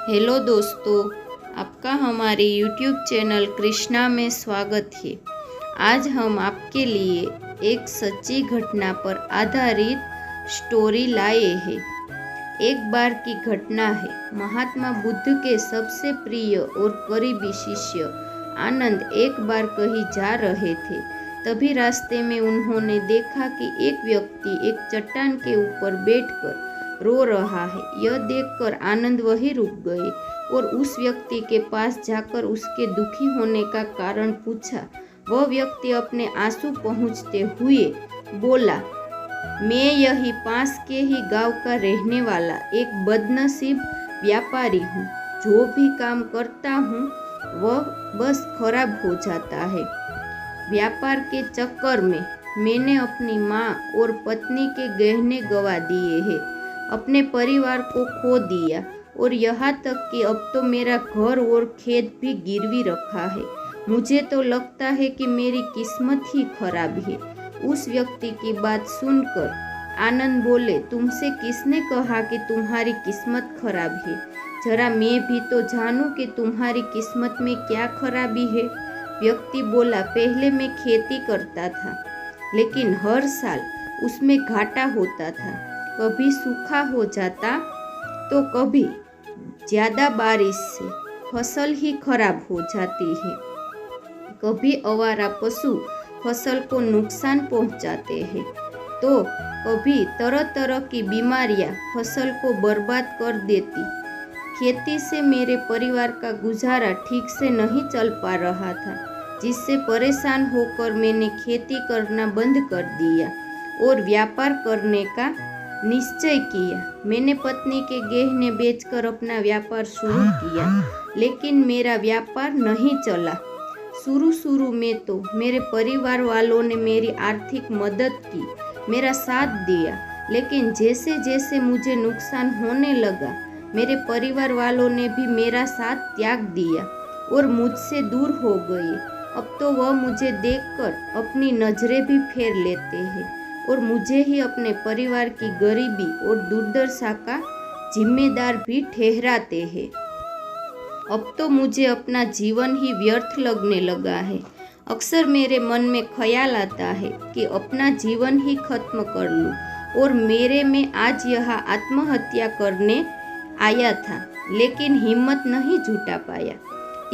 Hello दोस्तों, आपका हमारे YouTube चैनल कृष्णा में स्वागत है। आज हम आपके लिए एक सच्ची घटना पर आधारित स्टोरी लाए हैं। एक बार की घटना है। महात्मा बुद्ध के सबसे प्रिय और करीबी शिष्य आनंद एक बार कहीं जा रहे थे। तभी रास्ते में उन्होंने देखा कि एक व्यक्ति एक चट्टान के ऊपर बैठकर रो रहा है। यह देखकर आनंद वहीं रुक गए और उस व्यक्ति के पास जाकर उसके दुखी होने का कारण पूछा। वह व्यक्ति अपने आंसू पोंछते हुए बोला, मैं यही पास के ही गांव का रहने वाला एक बदनसीब व्यापारी हूँ। जो भी काम करता हूँ वह बस खराब हो जाता है। व्यापार के चक्कर में मैंने अपनी माँ और पत्नी के गहने गंवा दिए हैं, अपने परिवार को खो दिया और यहाँ तक कि अब तो मेरा घर और खेत भी गिरवी रखा है। मुझे तो लगता है कि मेरी किस्मत ही खराब है। उस व्यक्ति की बात सुनकर आनंद बोले, तुमसे किसने कहा कि तुम्हारी किस्मत खराब है? जरा मैं भी तो जानूं कि तुम्हारी किस्मत में क्या खराबी है। व्यक्ति बोला, पहले मैं खेती करता था, लेकिन हर साल उसमें घाटा होता था। कभी सूखा हो जाता तो कभी ज़्यादा बारिश से फसल ही खराब हो जाती है। कभी आवारा पशु फसल को नुकसान पहुंचाते हैं तो कभी तरह तरह की बीमारियां फसल को बर्बाद कर देती। खेती से मेरे परिवार का गुजारा ठीक से नहीं चल पा रहा था, जिससे परेशान होकर मैंने खेती करना बंद कर दिया और व्यापार करने का निश्चय किया। मैंने पत्नी के गहने बेचकर अपना व्यापार शुरू किया, लेकिन मेरा व्यापार नहीं चला। शुरू में तो मेरे परिवार वालों ने मेरी आर्थिक मदद की, मेरा साथ दिया, लेकिन जैसे जैसे मुझे नुकसान होने लगा, मेरे परिवार वालों ने भी मेरा साथ त्याग दिया और मुझसे दूर हो गए। अब तो वह मुझे देखकर अपनी नजरें भी फेर लेते हैं और मुझे ही अपने परिवार की गरीबी और दुर्दशा का जिम्मेदार भी ठहराते हैं। अब तो मुझे अपना जीवन ही व्यर्थ लगने लगा है। अक्सर मेरे मन में ख्याल आता है कि अपना जीवन ही खत्म कर लूं, और मेरे में आज यह आत्महत्या करने आया था, लेकिन हिम्मत नहीं जुटा पाया,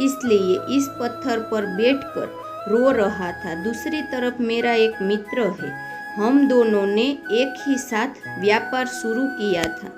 इसलिए इस पत्थर पर बैठकर रो रहा था। दूसरी तरफ मेरा एक मित्र है। हम दोनों ने एक ही साथ व्यापार शुरू किया था,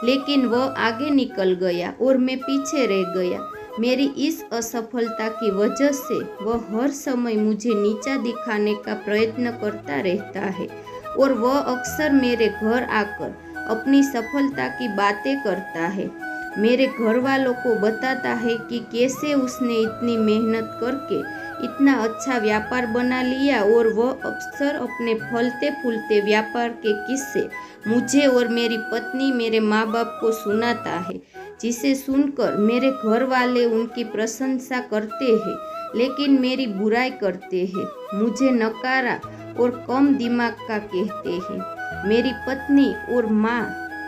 लेकिन वह आगे निकल गया और मैं पीछे रह गया। मेरी इस असफलता की वजह से वह हर समय मुझे नीचा दिखाने का प्रयत्न करता रहता है और वह अक्सर मेरे घर आकर अपनी सफलता की बातें करता है। मेरे घर वालों को बताता है कि कैसे उसने इतनी मेहनत करके इतना अच्छा व्यापार बना लिया, और वह अक्सर अपने फलते फूलते व्यापार के किस्से मुझे और मेरी पत्नी, मेरे माँ बाप को सुनाता है, जिसे सुनकर मेरे घर वाले उनकी प्रशंसा करते हैं, लेकिन मेरी बुराई करते हैं, मुझे नकारा और कम दिमाग का कहते हैं। मेरी पत्नी और माँ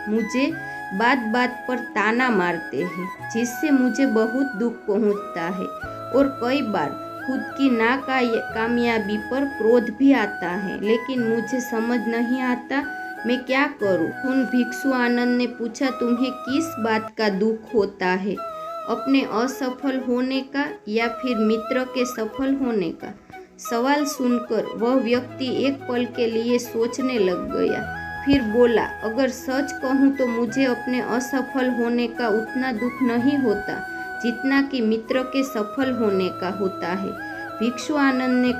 मुझे बात बात पर ताना मारते हैं, जिससे मुझे बहुत दुख पहुंचता है और कई बार खुद की नाकामयाबी पर क्रोध भी आता है, लेकिन मुझे समझ नहीं आता मैं क्या करूं। उन भिक्षु आनंद ने पूछा, तुम्हें किस बात का दुख होता है? अपने असफल होने का या फिर मित्र के सफल होने का? सवाल सुनकर वह व्यक्ति एक पल के लिए सोचने लग गया, फिर बोला, अगर सच कहूँ तो मुझे अपने असफल होने का उतना दुख नहीं होता जितना कि मित्र के सफल होने का होता है। भिक्षु आनंद ने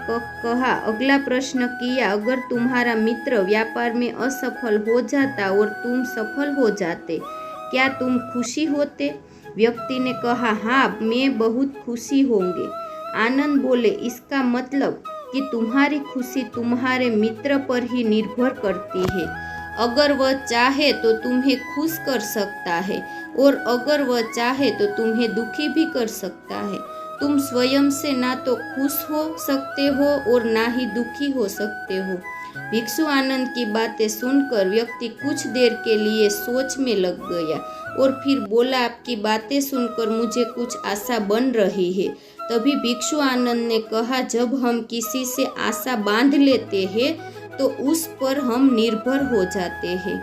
कहा, अगला प्रश्न किया, अगर तुम्हारा मित्र व्यापार में असफल हो जाता और तुम सफल हो जाते, क्या तुम खुशी होते? व्यक्ति ने कहा, हाँ, मैं बहुत खुशी होंगे। आनंद बोले, इसका मतलब कि तुम्हारी खुशी तुम्हारे मित्र पर ही निर्भर करती है। अगर वह चाहे तो तुम्हें खुश कर सकता है, और अगर वह चाहे तो तुम्हें दुखी भी कर सकता है। तुम स्वयं से ना तो खुश हो सकते हो और ना ही दुखी हो सकते हो। भिक्षु आनंद की बातें सुनकर व्यक्ति कुछ देर के लिए सोच में लग गया और फिर बोला, आपकी बातें सुनकर मुझे कुछ आशा बन रही है। तभी भिक्षु आनंद ने कहा, जब हम किसी से आशा बांध लेते हैं तो उस पर हम निर्भर हो जाते हैं,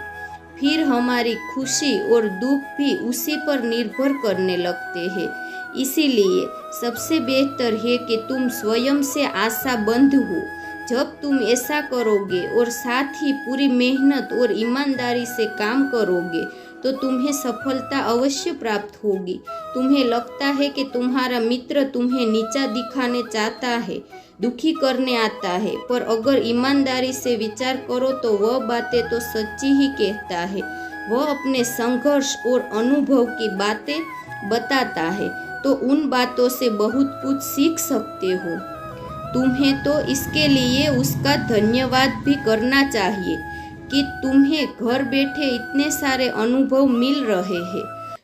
फिर हमारी खुशी और दुख भी उसी पर निर्भर करने लगते हैं। इसीलिए सबसे बेहतर है कि तुम स्वयं से आशाबंध हो। जब तुम ऐसा करोगे और साथ ही पूरी मेहनत और ईमानदारी से काम करोगे तो तुम्हें सफलता अवश्य प्राप्त होगी। तुम्हें लगता है कि तुम्हारा मित्र तुम्हें नीचा दिखाने चाहता है, दुखी करने आता है, पर अगर ईमानदारी से विचार करो तो वह बातें तो सच्ची ही कहता है। वह अपने संघर्ष और अनुभव की बातें बताता है, तो उन बातों से बहुत कुछ सीख सकते हो। तुम्हें तो इसके लिए उसका धन्यवाद भी करना चाहिए कि तुम्हें घर बैठे इतने सारे अनुभव मिल रहे हैं।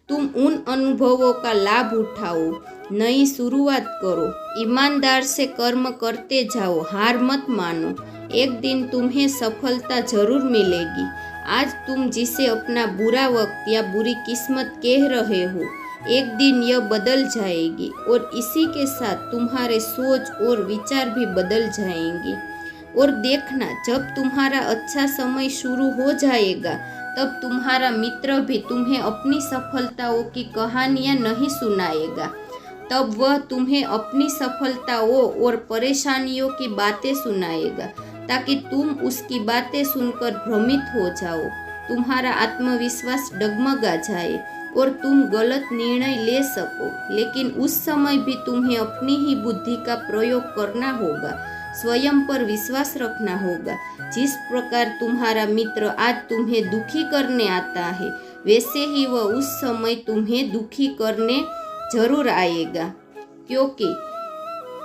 तुम उन अनुभवों का लाभ उठाओ, नई शुरुआत करो, ईमानदार से कर्म करते जाओ, हार मत मानो। एक दिन तुम्हें सफलता जरूर मिलेगी। आज तुम जिसे अपना बुरा वक्त या बुरी किस्मत कह रहे हो, एक दिन यह बदल जाएगी और इसी के साथ तुम्हारे सोच और विचार भी बदल जाएंगे। और देखना, जब तुम्हारा अच्छा समय शुरू हो जाएगा तब तुम्हारा मित्र भी तुम्हें अपनी सफलताओं की कहानियां नहीं सुनाएगा। तब वह तुम्हें अपनी सफलताओं और परेशानियों की बातें सुनाएगा ताकि तुम उसकी बातें सुनकर भ्रमित हो जाओ, तुम्हारा आत्मविश्वास डगमगा जाए और तुम गलत निर्णय ले सको। लेकिन उस समय भी तुम्हें अपनी ही बुद्धि का प्रयोग करना होगा, स्वयं पर विश्वास रखना होगा। जिस प्रकार तुम्हारा मित्र आज तुम्हें दुखी करने आता है, वैसे ही वह उस समय तुम्हें दुखी करने जरूर आएगा, क्योंकि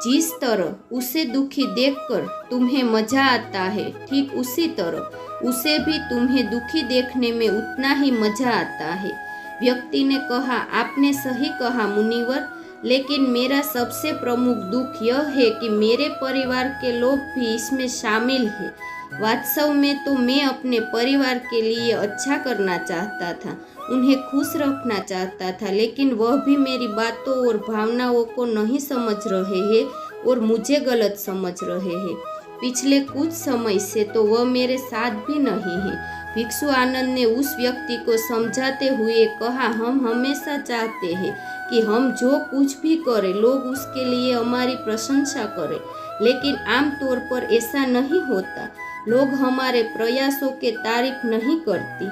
जिस तरह उसे दुखी देखकर तुम्हें मजा आता है, ठीक उसी तरह उसे भी तुम्हें दुखी देखने में उतना ही मजा आता है। व्यक्ति ने कहा, आपने सही कहा मुनिवर, लेकिन मेरा सबसे प्रमुख दुख यह है कि मेरे परिवार के लोग भी इसमें शामिल हैं। वास्तव में तो मैं अपने परिवार के लिए अच्छा करना चाहता था, उन्हें खुश रखना चाहता था, लेकिन वह भी मेरी बातों और भावनाओं को नहीं समझ रहे हैं और मुझे गलत समझ रहे हैं। पिछले कुछ समय से तो वह मेरे साथ भी नहीं है। भिक्षु आनंद ने उस व्यक्ति को समझाते हुए कहा, हम हमेशा चाहते हैं कि हम जो कुछ भी करें लोग उसके लिए हमारी प्रशंसा करें, लेकिन आमतौर पर ऐसा नहीं होता। लोग हमारे प्रयासों के तारीफ नहीं करती,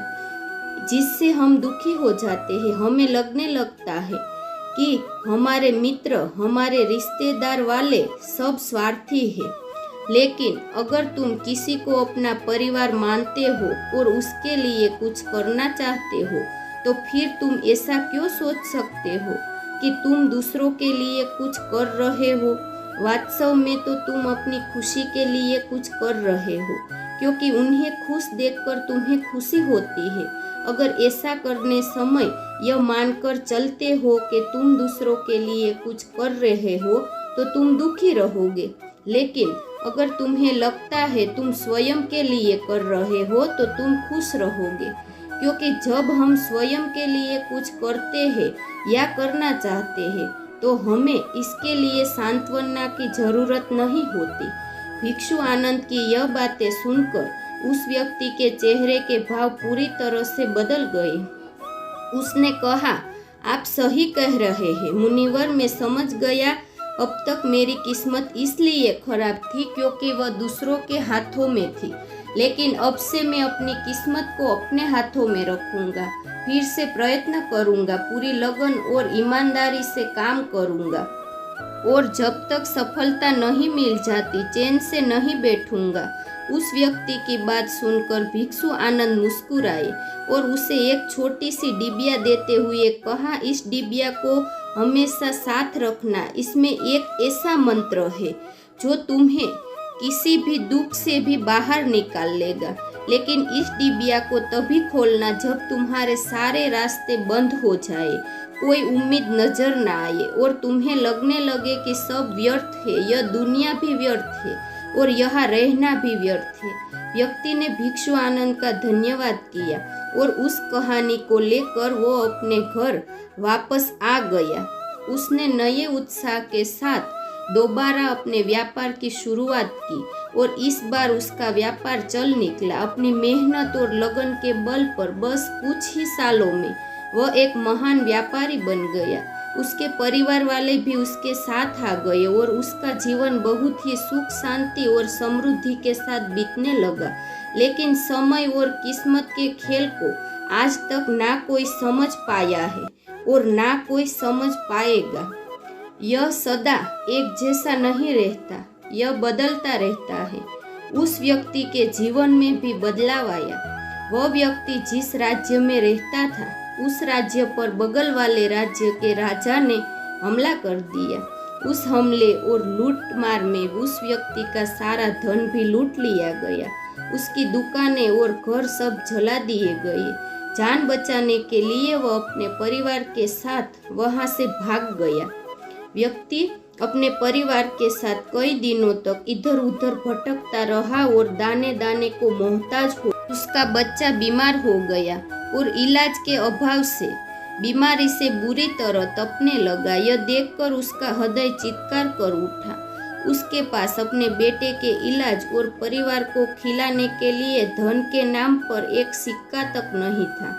जिससे हम दुखी हो जाते हैं। हमें लगने लगता है कि हमारे मित्र, हमारे रिश्तेदार वाले सब स्वार्थी हैं। लेकिन अगर तुम किसी को अपना परिवार मानते हो और उसके लिए कुछ करना चाहते हो, तो फिर तुम ऐसा क्यों सोच सकते हो कि तुम दूसरों के लिए कुछ कर रहे हो। वास्तव में तो तुम अपनी खुशी के लिए कुछ कर रहे हो, क्योंकि उन्हें खुश देखकर तुम्हें खुशी होती है। अगर ऐसा करने समय यह मानकर चलते हो कि तुम दूसरों के लिए कुछ कर रहे हो तो तुम दुखी रहोगे। लेकिन अगर तुम्हें लगता है तुम स्वयं के लिए कर रहे हो तो तुम खुश रहोगे, क्योंकि जब हम स्वयं के लिए कुछ करते हैं या करना चाहते हैं तो हमें इसके लिए सांत्वना की जरूरत नहीं होती। भिक्षु आनंद की यह बातें सुनकर उस व्यक्ति के चेहरे के भाव पूरी तरह से बदल गए। उसने कहा, आप सही कह रहे हैं मुनिवर, मैं समझ गया। अब तक मेरी किस्मत इसलिए खराब थी क्योंकि वह दूसरों के हाथों में थी, लेकिन अब से मैं अपनी किस्मत को अपने हाथों में रखूंगा। फिर से प्रयत्न करूंगा, पूरी लगन और ईमानदारी से काम करूंगा और जब तक सफलता नहीं मिल जाती चैन से नहीं बैठूंगा। उस व्यक्ति की बात सुनकर भिक्षु आनंद मुस्कुराए और उसे एक छोटी सी डिबिया देते हुए कहा, इस डिबिया को हमेशा साथ रखना। इसमें एक ऐसा मंत्र है जो तुम्हें किसी भी दुख से भी बाहर निकाल लेगा, लेकिन इस डिबिया को तभी खोलना जब तुम्हारे सारे रास्ते बंद हो जाए, कोई उम्मीद नजर ना आए और तुम्हें लगने लगे कि सब व्यर्थ है, यह दुनिया भी व्यर्थ है और यहाँ रहना भी व्यर्थ है। व्यक्ति ने भिक्षु आनंद का धन्यवाद किया और उस कहानी को लेकर वो अपने घर वापस आ गया। उसने नए उत्साह के साथ दोबारा अपने व्यापार की शुरुआत की और इस बार उसका व्यापार चल निकला। अपनी मेहनत और लगन के बल पर बस कुछ ही सालों में वह एक महान व्यापारी बन गया। उसके परिवार वाले भी उसके साथ आ गए और उसका जीवन बहुत ही सुख शांति और समृद्धि के साथ बीतने लगा। लेकिन समय और किस्मत के खेल को आज तक ना कोई समझ पाया है और ना कोई समझ पाएगा। यह सदा एक जैसा नहीं रहता, यह बदलता रहता है। उस व्यक्ति के जीवन में भी बदलाव आया। वह व्यक्ति जिस राज्य में रहता था उस राज्य पर बगल वाले राज्य के राजा ने हमला कर दिया। उस हमले और लूटमार में उस व्यक्ति का सारा धन भी लूट लिया गया। उसकी दुकानें और घर सब जला दिए गए। जान बचाने के लिए वह अपने परिवार के साथ वहां से भाग गया। व्यक्ति अपने परिवार के साथ कई दिनों तक इधर उधर भटकता रहा और दाने दाने को मोहताज हो। उसका बच्चा बीमार हो गया और इलाज के अभाव से बीमारी से बुरी तरह तपने लगा। यह देखकर उसका हृदय चित्कार कर उठा। उसके पास अपने बेटे के इलाज और परिवार को खिलाने के लिए धन के नाम पर एक सिक्का तक नहीं था।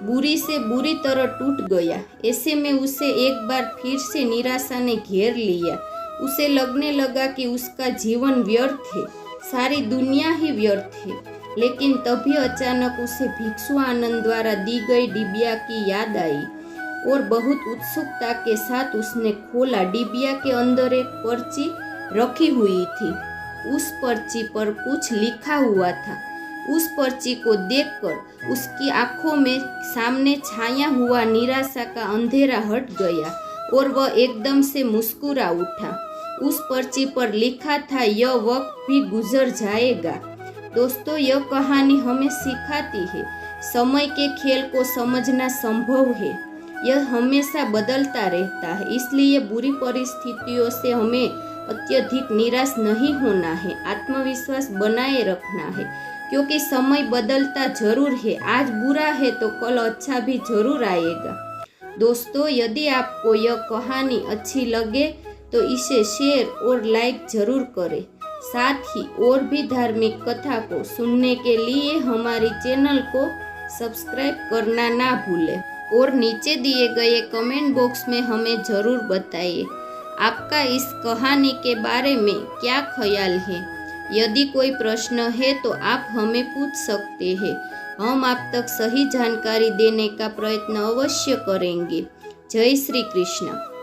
बुरी से बुरी तरह टूट गया। ऐसे में उसे एक बार फिर से निराशा ने घेर लिया। उसे लगने लगा कि उसका जीवन व्यर्थ है, सारी दुनिया ही व्यर्थ है। लेकिन तभी अचानक उसे भिक्षु आनंद द्वारा दी गई डिबिया की याद आई और बहुत उत्सुकता के साथ उसने खोला। डिबिया के अंदर एक पर्ची रखी हुई थी। उस पर्ची पर कुछ लिखा हुआ था। उस पर्ची को देखकर उसकी आंखों में सामने छाया हुआ निराशा का अंधेरा हट गया और वह एकदम से मुस्कुरा उठा। उस पर्ची पर लिखा था, यह वक्त भी गुजर जाएगा। दोस्तों, यह कहानी हमें सिखाती है समय के खेल को समझना संभव है। यह हमेशा बदलता रहता है, इसलिए बुरी परिस्थितियों से हमें अत्यधिक निराश नहीं होना है। आत्मविश्वास बनाए रखना है क्योंकि समय बदलता जरूर है। आज बुरा है तो कल अच्छा भी जरूर आएगा। दोस्तों, यदि आपको यह कहानी अच्छी लगे तो इसे शेयर और लाइक जरूर करें। साथ ही और भी धार्मिक कथा को सुनने के लिए हमारे चैनल को सब्सक्राइब करना ना भूलें और नीचे दिए गए कमेंट बॉक्स में हमें जरूर बताइए आपका इस कहानी के बारे में क्या ख्याल है। यदि कोई प्रश्न है तो आप हमें पूछ सकते हैं। हम आप तक सही जानकारी देने का प्रयत्न अवश्य करेंगे। जय श्री कृष्ण।